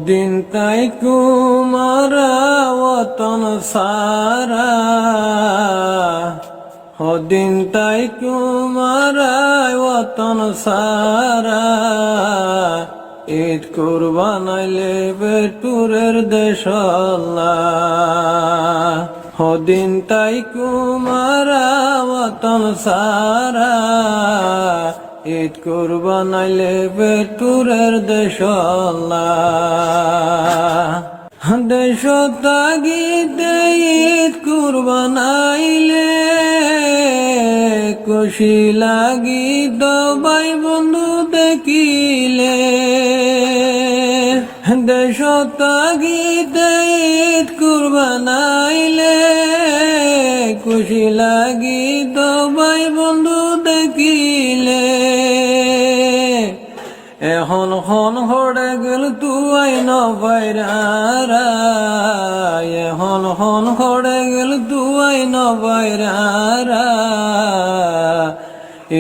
দিন তাই কুমারা ওতন সারা, দিন তাই কুমারা ওতন সারা, ঈদ কুরবানাইলে বেটুরের দেশ আল্লাহ। দিন তাই কুমারা ওতন সারা, ঈদ কুরবানাইলে বেটুরের দেশ আল্লাহ। দেশ তাগিদে ঈদ কুরবানাইলে, খুশি লাগি ভাই বন্ধু দেখিলে। দেশ তাগিদে ঈদ কুরবানাইলে, খুশি লাগি ভাই বন্ধু দেখিলে। এখন হড়ে গেল তুই নবাইরা, এখন হড়ে গেল তুই নবাইরা,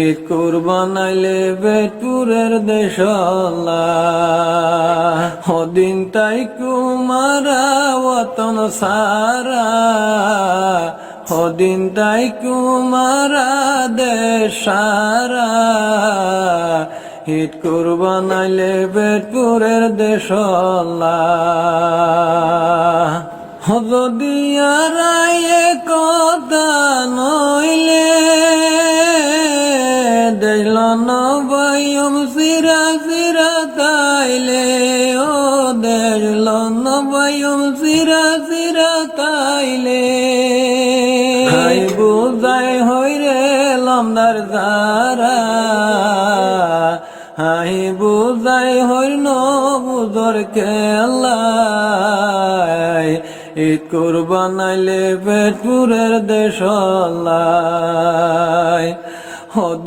ঈদ কুরবানাইলে বেটুরের দেশ আল্লাহ। দিন তাই কুমারা ওতন সারা, দিন তাই কুমারা দেশ সারা, ঈদ কুরবানাইলে বেটুরের দেশ আল্লাহ। যদি আর কথা নইলে, দেল নবায়ম সিরা সিরা তাইলে, ও দেল নবায়ম সিরা সিরা তাইলে। হাই বুঝাই হইরে লমদার যারা, হাই বুঝাই হইল বুঝর কেল্লাই, ঈদ কুরবানাইলে বেটুরের দেশ আল্লাহ।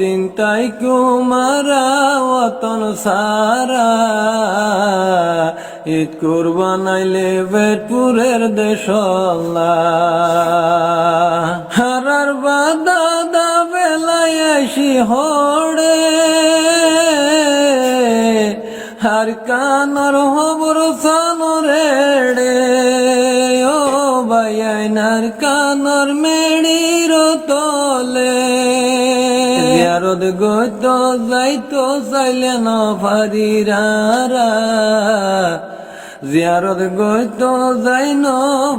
দিন তাই কুমারা ওতন সারা, ঈদ কুরবানাইলে বেটুরের দেশ আল্লাহ। হারার বাদা বেলায় আসি হড়ে, হার কানর হবর সানরে, ও বাইনার কানর মেড়ির তলে। জিয়ারত গইত যাইতো চাইলে ন পারিরা, জিয়ারত গইত যাই ন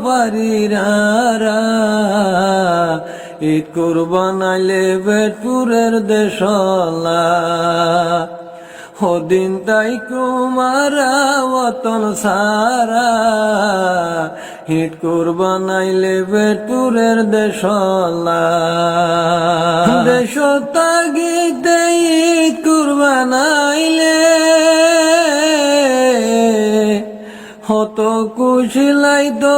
পারিরা, ঈদ কুরবানাইলে বেটুরের দেশ আল্লাহ। দিন তাই কুমারা ওতন সারা, ঈদ কুরবানাইলে বেটুরের দেশ আল্লাহ। দেশ তাগিদে ঈদ কুরবানাইলে, হত খুশি লাইতো